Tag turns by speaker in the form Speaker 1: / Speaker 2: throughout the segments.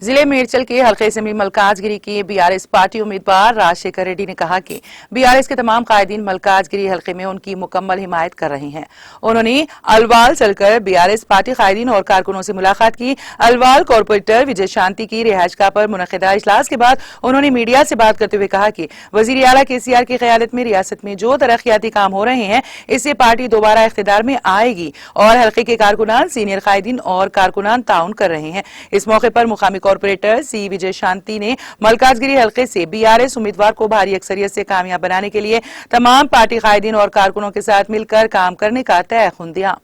Speaker 1: जिले मेरचल के हल्के असेंबली मलकाजगिरी के बीआरएस पार्टी उम्मीदवार राजशेखर रेड्डी ने कहा कि बीआरएस के तमाम कायदीन मलकाजगिरी हल्के में उनकी मुकम्मल हिमायत कर रहे हैं। उन्होंने अलवाल चलकर बीआरएस पार्टी कायदीन और कारकुनों से मुलाकात की। अलवाल कॉर्पोरेटर विजय शांति की रिहाइशगाह पर मुनक़िदा इजलास के बाद उन्होंने मीडिया से बात करते हुए कहा कि वजीर आला केसीआर की क़यादत में रियासत में जो तरक्याती काम हो रहे हैं, इससे पार्टी दोबारा इख्तिदार में आएगी और हल्के के कारकुनान, सीनियर कायदीन और कारकुनान ताउन कर रहे हैं। इस मौके पर मुकामी कॉर्पोरेटर सी विजय शांति ने मलकाजगिरी हल्के से बीआरएस उम्मीदवार को भारी अक्सरियत से कामयाब बनाने के लिए तमाम पार्टी कायदीन और कारकुनों के साथ मिलकर काम करने का तयख़ुन दिया।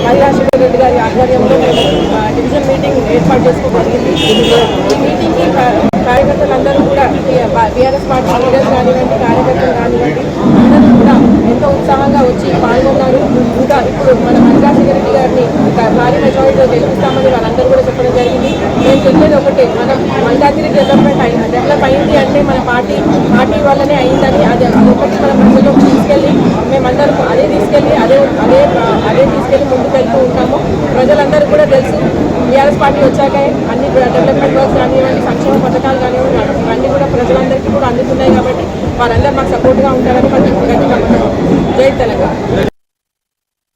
Speaker 2: రాజశేఖర రెడ్డి గారి ఆధ్వర్యంలో డివిజన్ మీటింగ్ ఏర్పాటు చేసుకోబడింది। ఈ మీటింగ్ కి కార్యకర్తలందరూ కూడా బీఆర్ఎస్ పార్టీ లీడర్స్ కానివ్వండి, కార్యకర్తలు కానివ్వండి, అందరూ కూడా ఎంతో ఉత్సాహంగా వచ్చి పాల్గొన్నారు। ఇంకా ఇప్పుడు మన రాజశేఖర రెడ్డి గారిని భారీ మెజారిటీతో గెలిపిస్తామని వాళ్ళందరూ కూడా చెప్పడం జరిగింది। నేను చెప్పేది ఒకటే, మనం మల్కాజిగిరి డెవలప్ అయింది అంటే మన పార్టీ వల్లనే అయిందని అదొకటి మన ప్రజల్లోకి తీసుకెళ్ళి మేమందరం అదే తీసుకెళ్ళి ముందుకు వెళ్తూ ఉంటాము। ప్రజలందరూ కూడా తెలుసు, బీఆర్ఎస్ పార్టీ వచ్చాక అన్ని డెవలప్మెంట్ వర్క్స్ కానివ్వండి, సంక్షేమ